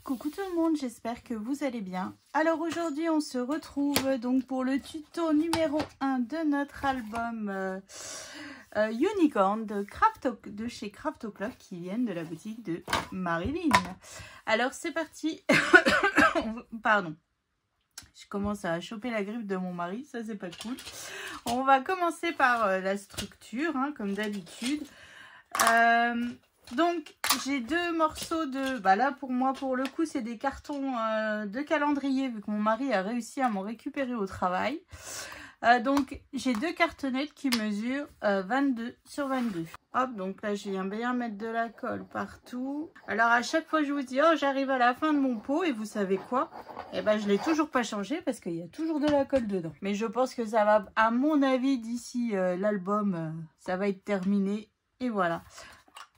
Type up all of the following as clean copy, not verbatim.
Coucou tout le monde, j'espère que vous allez bien. Alors aujourd'hui on se retrouve donc pour le tuto numéro 1 de notre album Unicorn de chez Craft O'Clock qui viennent de la boutique de Marilyn. Alors c'est parti. Pardon, je commence à choper la grippe de mon mari, ça c'est pas cool. On va commencer par la structure hein, comme d'habitude. Donc j'ai deux morceaux de... Bah là pour moi pour le coup c'est des cartons de calendrier vu que mon mari a réussi à m'en récupérer au travail. Donc j'ai deux cartonnettes qui mesurent 22 sur 22. Hop, donc là je viens bien mettre de la colle partout. Alors à chaque fois je vous dis oh j'arrive à la fin de mon pot et vous savez quoi? Eh ben je l'ai toujours pas changé parce qu'il y a toujours de la colle dedans. Mais je pense que ça va, à mon avis d'ici l'album ça va être terminé et voilà.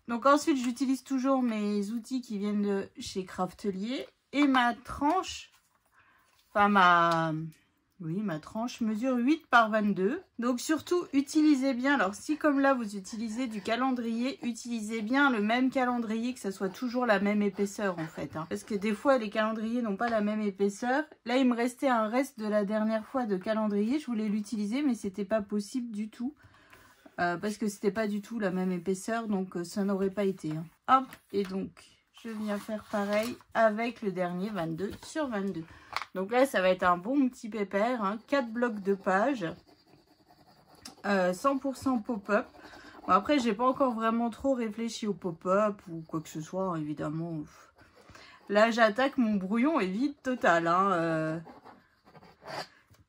Donc ensuite, j'utilise toujours mes outils qui viennent de chez Craftelier. Et ma tranche, enfin ma tranche mesure 8 par 22. Donc surtout, utilisez bien, alors si comme là, vous utilisez du calendrier, utilisez bien le même calendrier, que ça soit toujours la même épaisseur en fait. Hein. Parce que des fois, les calendriers n'ont pas la même épaisseur. Là, il me restait un reste de la dernière fois de calendrier. Je voulais l'utiliser, mais c'était pas possible du tout. Parce que c'était pas du tout la même épaisseur, donc ça n'aurait pas été. Hein. Hop, et donc je viens faire pareil avec le dernier 22 sur 22. Donc là, ça va être un bon petit pépère, hein, 4 blocs de pages, 100% pop-up. Bon, après, j'ai pas encore vraiment trop réfléchi au pop-up ou quoi que ce soit, hein, évidemment. Là, j'attaque, mon brouillon est vide total. Hein,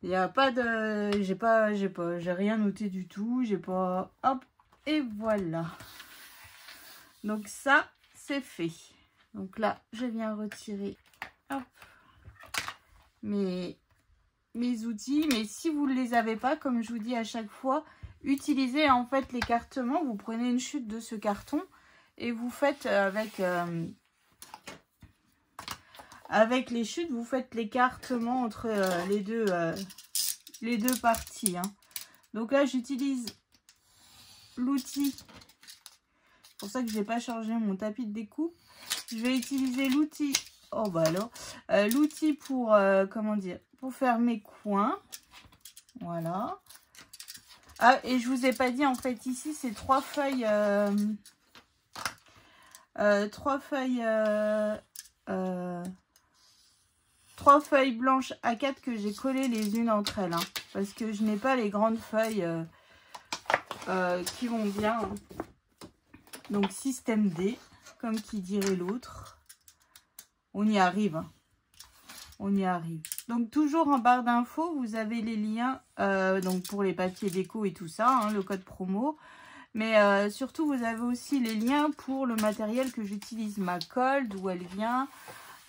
il n'y a pas de... J'ai rien noté du tout. J'ai pas... Hop. Et voilà. Donc ça, c'est fait. Donc là, je viens retirer hop, mes outils. Mais si vous ne les avez pas, comme je vous dis à chaque fois, utilisez en fait l'écartement. Vous prenez une chute de ce carton et vous faites avec les chutes, vous faites l'écartement entre les deux parties. Hein. Donc là, j'utilise l'outil. C'est pour ça que je n'ai pas changé mon tapis de découpe. Je vais utiliser l'outil. Oh bah alors, l'outil pour comment dire, pour faire mes coins. Voilà. Ah et je vous ai pas dit en fait ici c'est trois feuilles blanches A4 que j'ai collées les unes entre elles. Hein, parce que je n'ai pas les grandes feuilles qui vont bien. Hein. Donc système D, comme qui dirait l'autre. On y arrive. Hein. On y arrive. Donc toujours en barre d'infos, vous avez les liens donc pour les papiers déco et tout ça, hein, le code promo. Mais surtout, vous avez aussi les liens pour le matériel que j'utilise. Ma colle, d'où elle vient.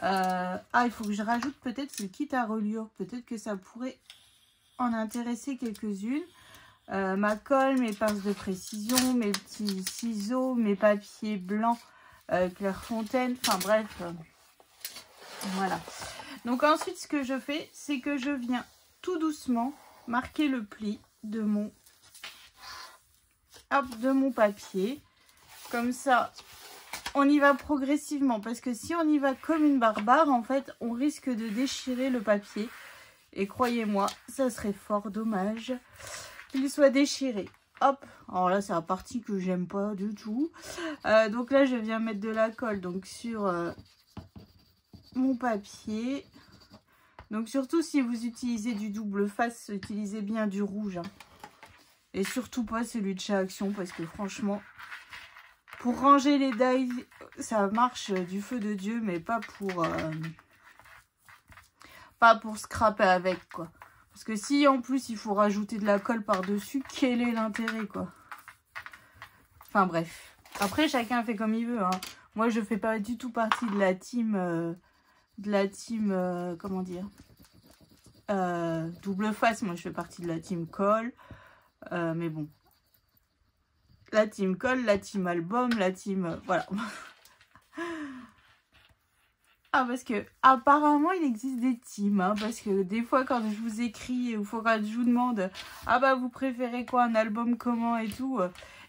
Il faut que je rajoute peut-être le kit à reliure. Peut-être que ça pourrait en intéresser quelques-unes. Ma colle, mes pinces de précision, mes petits ciseaux, mes papiers blancs Clairefontaine. Enfin bref, voilà. Donc ensuite, ce que je fais, c'est que je viens tout doucement marquer le pli de mon papier. Comme ça, on y va progressivement. Parce que si on y va comme une barbare, en fait, on risque de déchirer le papier. Et croyez-moi, ça serait fort dommage qu'il soit déchiré. Hop, alors là, c'est la partie que j'aime pas du tout. Donc là, je viens mettre de la colle donc sur mon papier. Donc surtout, si vous utilisez du double face, utilisez bien du rouge. Hein. Et surtout pas celui de chez Action parce que franchement, pour ranger les dies, ça marche du feu de Dieu, mais pas pour scraper avec, quoi. Parce que si en plus il faut rajouter de la colle par-dessus, quel est l'intérêt, quoi. Enfin bref. Après, chacun fait comme il veut. Hein. Moi, je fais pas du tout partie de la team... comment dire, double face. Moi je fais partie de la team colle, mais bon, la team colle, la team album, la team voilà. Ah, parce que apparemment il existe des teams, hein, parce que des fois quand je vous écris ou quand je vous demande ah bah vous préférez quoi, un album comment et tout,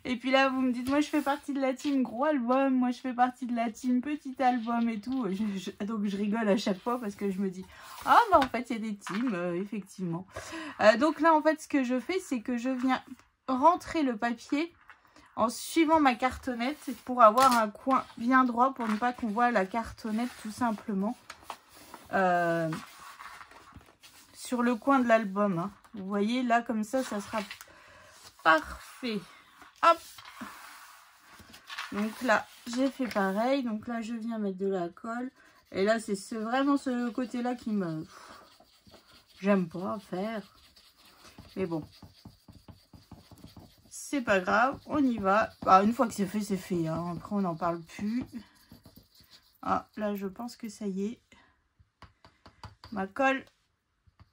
et puis là vous me dites moi je fais partie de la team gros album, moi je fais partie de la team petit album et tout, donc je rigole à chaque fois parce que je me dis ah bah en fait il y a des teams, effectivement. Donc là en fait ce que je fais c'est que je viens rentrer le papier en suivant ma cartonnette pour avoir un coin bien droit pour ne pas qu'on voit la cartonnette tout simplement sur le coin de l'album, hein. Vous voyez là comme ça sera parfait. Hop, donc là j'ai fait pareil, donc là je viens mettre de la colle et là c'est vraiment ce côté là qui me j'aime pas faire, mais bon c'est pas grave, on y va. Bah, une fois que c'est fait, hein. Après on n'en parle plus. Ah, là je pense que ça y est. Ma colle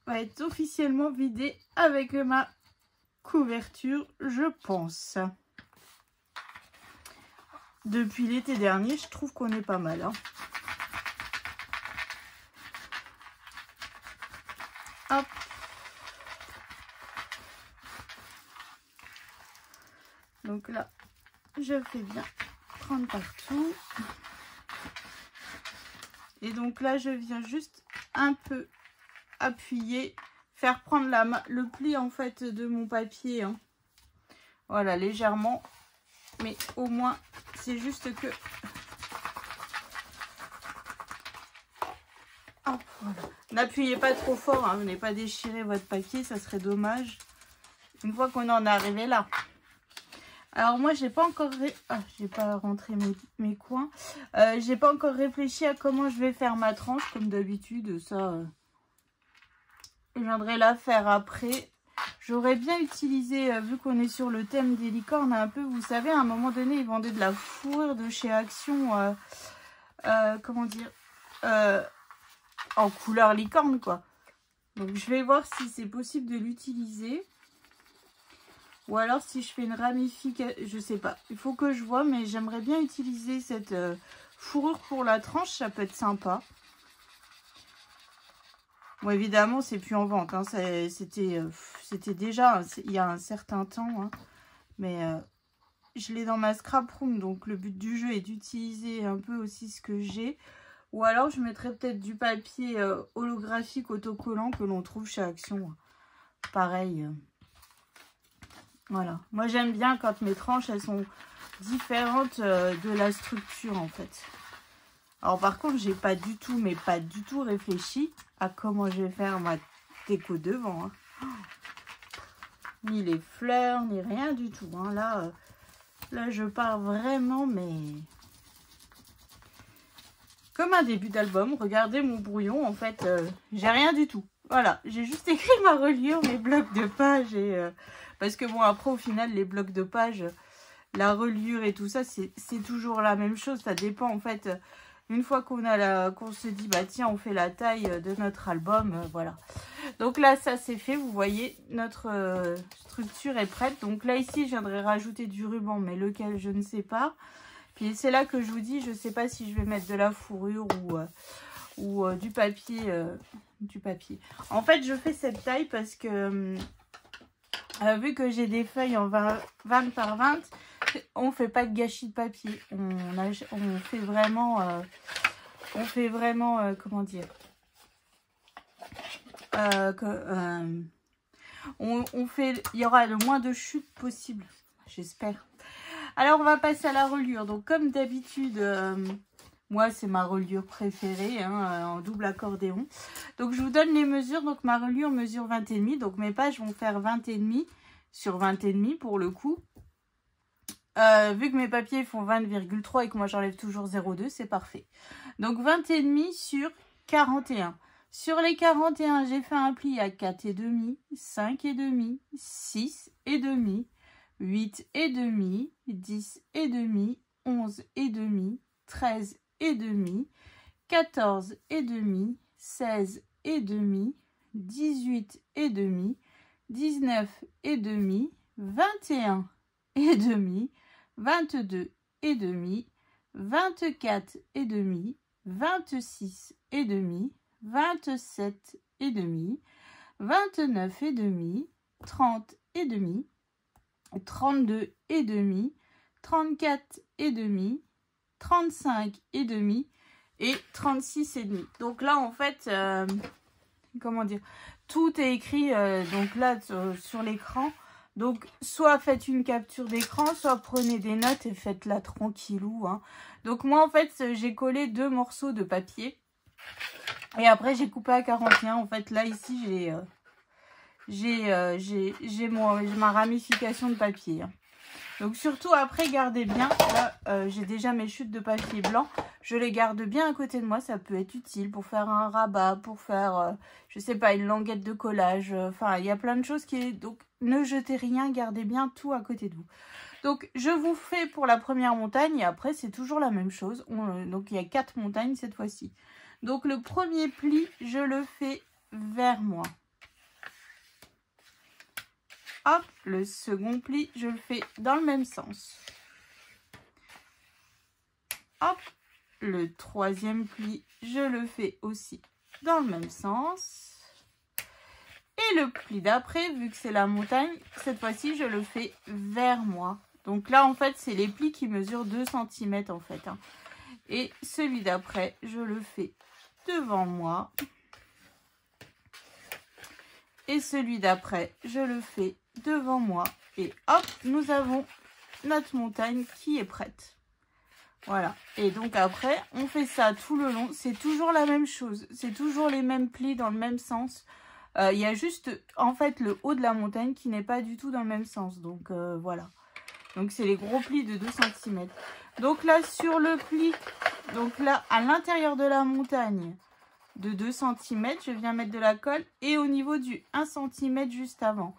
va être officiellement vidée avec ma couverture, je pense. Depuis l'été dernier, je trouve qu'on est pas mal, hein. Hop. Donc là, je fais bien prendre partout. Et donc là, je viens juste un peu appuyer, faire prendre le pli en fait de mon papier, hein. Voilà, légèrement. Mais au moins, c'est juste que... Hop, voilà. N'appuyez pas trop fort, hein, venez pas déchirer votre papier, ça serait dommage. Une fois qu'on en est arrivé là. Alors moi j'ai pas encore j'ai pas rentré mes coins. J'ai pas encore réfléchi à comment je vais faire ma tranche comme d'habitude. Ça je viendrai la faire après. J'aurais bien utilisé, vu qu'on est sur le thème des licornes un peu, vous savez, à un moment donné ils vendaient de la fourrure de chez Action, comment dire, en couleur licorne quoi. Donc je vais voir si c'est possible de l'utiliser. Ou alors si je fais une ramification, je sais pas. Il faut que je vois, mais j'aimerais bien utiliser cette fourrure pour la tranche, ça peut être sympa. Bon, évidemment, c'est plus en vente, hein. C'était déjà il y a un certain temps, hein. Mais je l'ai dans ma scrap room, donc le but du jeu est d'utiliser un peu aussi ce que j'ai. Ou alors je mettrais peut-être du papier holographique autocollant que l'on trouve chez Action. Pareil. Voilà, moi j'aime bien quand mes tranches elles sont différentes de la structure en fait. Alors par contre j'ai pas du tout, mais pas du tout réfléchi à comment je vais faire ma déco devant, hein. Ni les fleurs, ni rien du tout, hein. Là je pars vraiment mais comme un début d'album. Regardez mon brouillon en fait, j'ai rien du tout. Voilà, j'ai juste écrit ma reliure, mes blocs de pages et... Parce que bon, après, au final, les blocs de pages, la reliure et tout ça, c'est toujours la même chose. Ça dépend, en fait, une fois qu'on se dit, bah tiens, on fait la taille de notre album, voilà. Donc là, ça, c'est fait. Vous voyez, notre structure est prête. Donc là, ici, je viendrai rajouter du ruban, mais lequel, je ne sais pas. Puis c'est là que je vous dis, je ne sais pas si je vais mettre de la fourrure ou du papier. En fait, je fais cette taille parce que... vu que j'ai des feuilles en 20 par 20, on fait pas de gâchis de papier. On fait vraiment, comment dire, il y aura le moins de chutes possible, j'espère. Alors on va passer à la reliure. Donc comme d'habitude, moi c'est ma reliure préférée, hein, en double accordéon. Donc je vous donne les mesures. Donc ma reliure mesure 20,5. Donc mes pages vont faire 20,5 sur 20,5 pour le coup. Vu que mes papiers font 20,3 et que moi j'enlève toujours 0,2, c'est parfait. Donc 20,5 sur 41. Sur les 41, j'ai fait un pli à 4,5, 5,5, 6,5, 8,5, 10,5, 11,5, 13,5, 14,5, 16,5, 18,5, 19,5, 21,5, 22,5, 24,5, 26 et demi, 27 et demi, 29 et demi, 30 et demi, 32 et demi, 34 et demi, 35 et demi et 36 et demi. Donc là en fait, comment dire, tout est écrit donc là sur l'écran. Donc soit faites une capture d'écran, soit prenez des notes et faites-la tranquillou, hein. Donc moi en fait j'ai collé 2 morceaux de papier et après j'ai coupé à 41. En fait là ici j'ai ma ramification de papier, hein. Donc surtout après gardez bien, là j'ai déjà mes chutes de papier blanc, je les garde bien à côté de moi, ça peut être utile pour faire un rabat, pour faire je sais pas, une languette de collage, enfin il y a plein de choses donc ne jetez rien, gardez bien tout à côté de vous. Donc je vous fais pour la première montagne et après c'est toujours la même chose, donc il y a 4 montagnes cette fois-ci. Donc le premier pli je le fais vers moi. Hop, le second pli, je le fais dans le même sens. Hop, le troisième pli, je le fais aussi dans le même sens. Et le pli d'après, vu que c'est la montagne, cette fois-ci, je le fais vers moi. Donc là, en fait, c'est les plis qui mesurent 2 cm en fait, hein. Et celui d'après, je le fais devant moi. Et celui d'après, je le fais devant moi. Et hop, nous avons notre montagne qui est prête. Voilà. Et donc après, on fait ça tout le long. C'est toujours la même chose. C'est toujours les mêmes plis dans le même sens. Il y a juste, en fait, le haut de la montagne qui n'est pas du tout dans le même sens. Donc voilà. Donc c'est les gros plis de 2 cm. Donc là, sur le pli, donc là, à l'intérieur de la montagne, de 2 cm, je viens mettre de la colle et au niveau du 1 cm juste avant.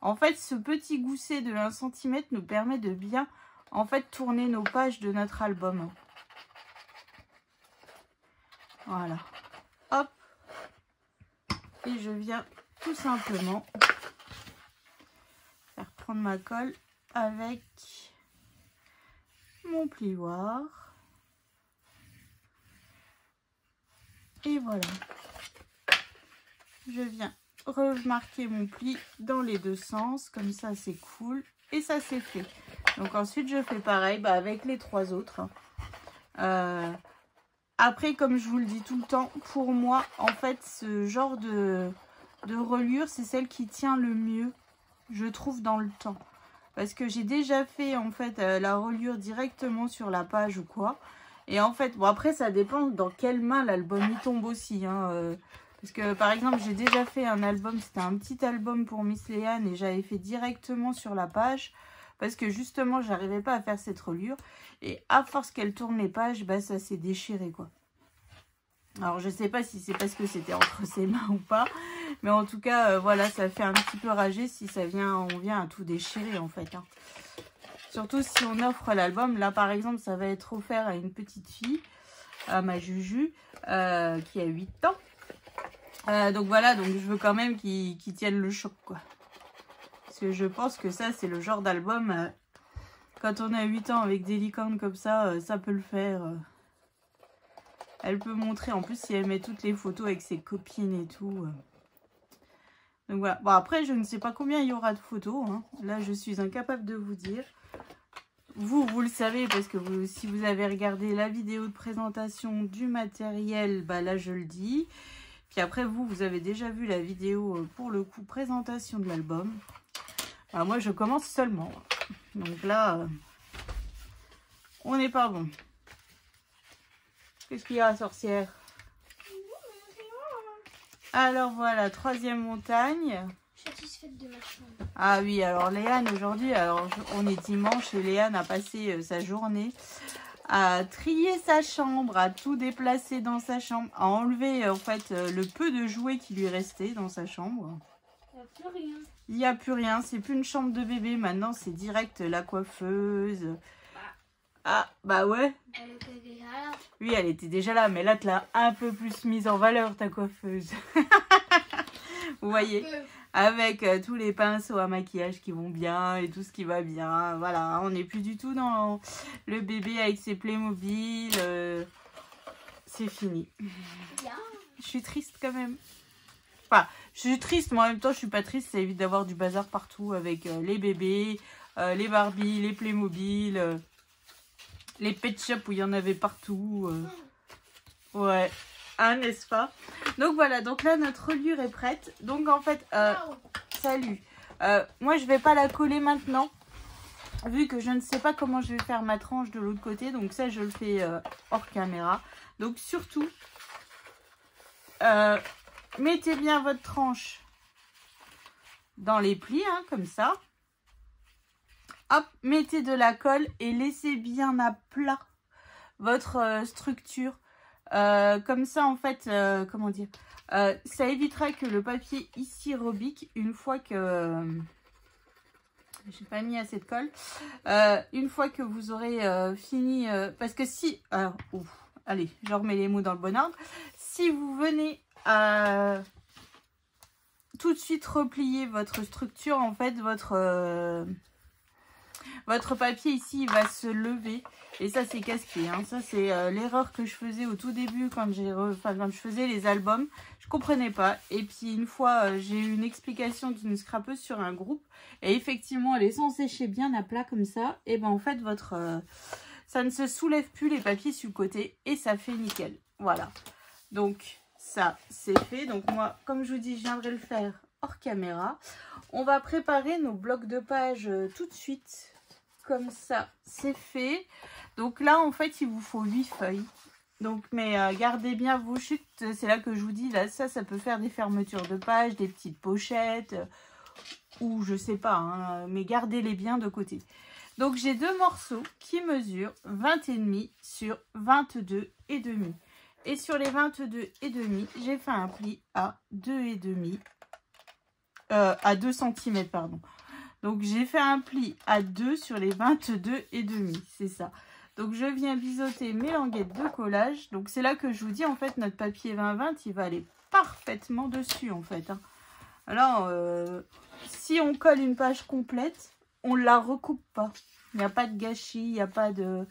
En fait, ce petit gousset de 1 cm nous permet de bien en fait tourner nos pages de notre album. Voilà. Hop. Et je viens tout simplement faire prendre ma colle avec mon plioir. Et voilà. Je viens remarquer mon pli dans les deux sens, comme ça c'est cool. Et ça c'est fait. Donc ensuite je fais pareil avec les 3 autres. Après, comme je vous le dis tout le temps, pour moi, en fait, ce genre de reliure, c'est celle qui tient le mieux, je trouve, dans le temps. Parce que j'ai déjà fait, en fait, la reliure directement sur la page ou quoi. Et en fait, bon, après, ça dépend dans quelle main l'album y tombe aussi, hein. Parce que, par exemple, j'ai déjà fait un album, c'était un petit album pour Miss Léane et j'avais fait directement sur la page. Parce que justement, j'arrivais pas à faire cette reliure. Et à force qu'elle tourne les pages, bah, ça s'est déchiré, quoi. Alors, je sais pas si c'est parce que c'était entre ses mains ou pas. Mais en tout cas, voilà, ça fait un petit peu rager si ça on vient à tout déchirer, en fait, hein. Surtout si on offre l'album. Là, par exemple, ça va être offert à une petite fille, à ma Juju, qui a 8 ans. Donc voilà, donc je veux quand même qu'il tienne le choc, quoi. Parce que je pense que ça, c'est le genre d'album, quand on a 8 ans avec des licornes comme ça, ça peut le faire. Elle peut montrer, en plus, si elle met toutes les photos avec ses copines et tout. Donc voilà. Bon, après, je ne sais pas combien il y aura de photos, hein. Là, je suis incapable de vous dire. Vous le savez, parce que si vous avez regardé la vidéo de présentation du matériel, bah là, je le dis. Puis après, vous avez déjà vu la vidéo, pour le coup, présentation de l'album. Alors, moi, je commence seulement. Donc là, on n'est pas bon. Qu'est-ce qu'il y a, sorcière? Alors voilà, 3e montagne. Satisfaite de ma chambre. Ah oui, alors Léane aujourd'hui, on est dimanche et Léane a passé sa journée à trier sa chambre, à tout déplacer dans sa chambre, à enlever en fait le peu de jouets qui lui restait dans sa chambre. Il n'y a plus rien. Il n'y a plus rien, c'est plus une chambre de bébé, maintenant c'est direct la coiffeuse. Ah, bah ouais. Elle était déjà là. Oui, elle était déjà là, mais là, tu l'as un peu plus mise en valeur, ta coiffeuse. Vous voyez, avec tous les pinceaux à maquillage qui vont bien et tout ce qui va bien. Voilà, on n'est plus du tout dans le bébé avec ses Playmobil. c'est fini. Bien. Je suis triste quand même. Enfin, je suis triste, mais en même temps, je suis pas triste. Ça évite d'avoir du bazar partout avec les bébés, les Barbie, les Playmobil, les Pet Shop où il y en avait partout. Ouais, hein, n'est-ce pas? Donc voilà, donc là, notre reliure est prête. Donc en fait, salut. Moi, je vais pas la coller maintenant, vu que je ne sais pas comment je vais faire ma tranche de l'autre côté. Donc ça, je le fais hors caméra. Donc surtout, mettez bien votre tranche dans les plis, hein, comme ça. Hop, mettez de la colle et laissez bien à plat votre structure. Comme ça, en fait, comment dire, ça évitera que le papier ici rebique une fois que... j'ai pas mis assez de colle. Une fois que vous aurez fini... parce que si... allez, je remets les mots dans le bon ordre. Si vous venez tout de suite replier votre structure, en fait, votre papier ici, il va se lever. Et ça, c'est casse-pied. Hein. Ça, c'est l'erreur que je faisais au tout début quand je faisais les albums. Je comprenais pas. Et puis, une fois, j'ai eu une explication d'une scrapeuse sur un groupe. Et effectivement, laissant sécher bien à plat comme ça, et ben en fait, ça ne se soulève plus les papiers sur le côté. Et ça fait nickel. Voilà. Donc, ça, c'est fait. Donc, moi, comme je vous dis, je viendrai le faire hors caméra. On va préparer nos blocs de pages tout de suite. Comme ça, c'est fait. Donc là, en fait, il vous faut 8 feuilles. Donc, mais gardez bien vos chutes. C'est là que je vous dis, là, ça peut faire des fermetures de pages, des petites pochettes, ou je sais pas, hein, mais gardez-les bien de côté. Donc, j'ai deux morceaux qui mesurent 20,5 sur 22,5. Et sur les 22,5, j'ai fait un pli à 2,5, à 2 cm, pardon. Donc, j'ai fait un pli à 2 sur les 22,5, c'est ça. Donc, je viens biseauter mes languettes de collage. Donc, c'est là que je vous dis, en fait, notre papier 20-20, il va aller parfaitement dessus, en fait. Hein. Alors, si on colle une page complète, on ne la recoupe pas. Il n'y a pas de gâchis, il n'y a pas de...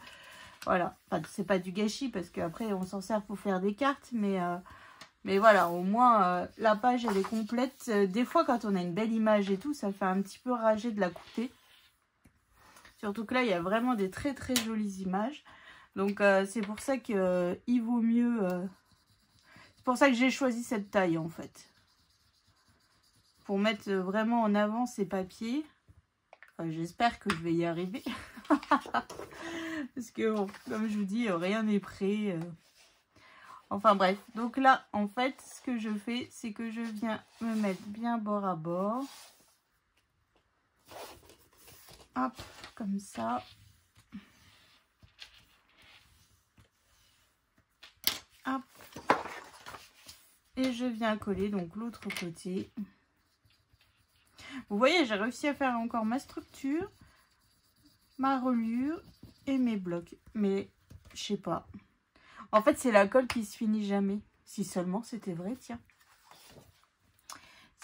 Voilà. Enfin, c'est pas du gâchis, parce qu'après, on s'en sert pour faire des cartes, mais voilà, au moins, la page, elle est complète. Des fois, quand on a une belle image et tout, ça fait un petit peu rager de la couper. Surtout que là, il y a vraiment des très très jolies images. Donc, c'est pour ça qu'il vaut mieux... c'est pour ça que j'ai choisi cette taille, en fait. Pour mettre vraiment en avant ces papiers. Enfin, j'espère que je vais y arriver. Parce que, bon, comme je vous dis, rien n'est prêt. Enfin, bref. Donc là, en fait, ce que je fais, c'est que je viens me mettre bien bord à bord. Hop, comme ça. Hop. Et je viens coller donc l'autre côté. Vous voyez, j'ai réussi à faire encore ma structure, ma reliure et mes blocs. Mais, je sais pas. En fait, c'est la colle qui se finit jamais. Si seulement c'était vrai, tiens.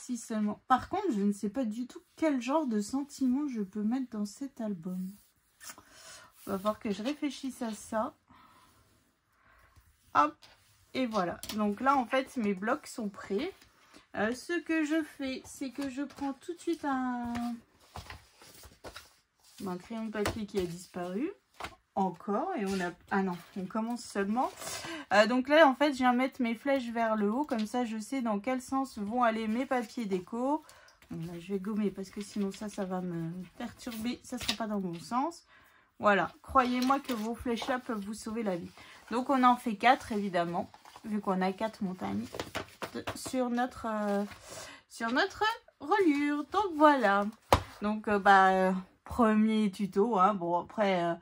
Si seulement. Par contre, je ne sais pas du tout quel genre de sentiment je peux mettre dans cet album. Il va falloir que je réfléchisse à ça. Hop. Et voilà. Donc là, en fait, mes blocs sont prêts. Ce que je fais, c'est que je prends tout de suite un crayon de papier qui a disparu. Encore. Et on a... Ah non, on commence seulement. Donc là, en fait, je viens mettre mes flèches vers le haut. Comme ça, je sais dans quel sens vont aller mes papiers déco. Bon, là, je vais gommer parce que sinon, ça va me perturber. Ça ne sera pas dans le bon sens. Voilà. Croyez-moi que vos flèches-là peuvent vous sauver la vie. Donc, on en fait 4, évidemment. Vu qu'on a 4 montagnes sur notre reliure. Donc, voilà. Donc, premier tuto. Hein. Bon, après...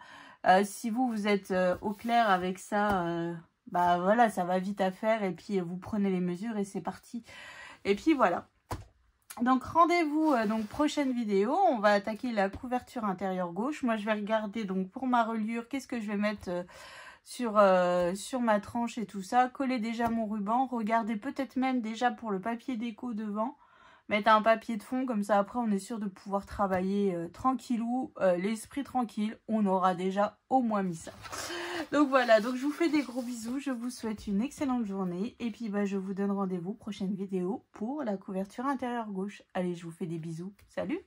si vous êtes au clair avec ça, voilà, ça va vite à faire. Et puis, vous prenez les mesures et c'est parti. Et puis, voilà. Donc, rendez-vous donc prochaine vidéo. On va attaquer la couverture intérieure gauche. Moi, je vais regarder donc pour ma reliure, qu'est-ce que je vais mettre sur ma tranche et tout ça. Coller déjà mon ruban. Regardez peut-être même déjà pour le papier déco devant. Mettre un papier de fond, comme ça après on est sûr de pouvoir travailler tranquillou, l'esprit tranquille, on aura déjà au moins mis ça. Donc voilà, donc je vous fais des gros bisous, je vous souhaite une excellente journée et puis je vous donne rendez-vous prochaine vidéo pour la couverture intérieure gauche. Allez, je vous fais des bisous, salut!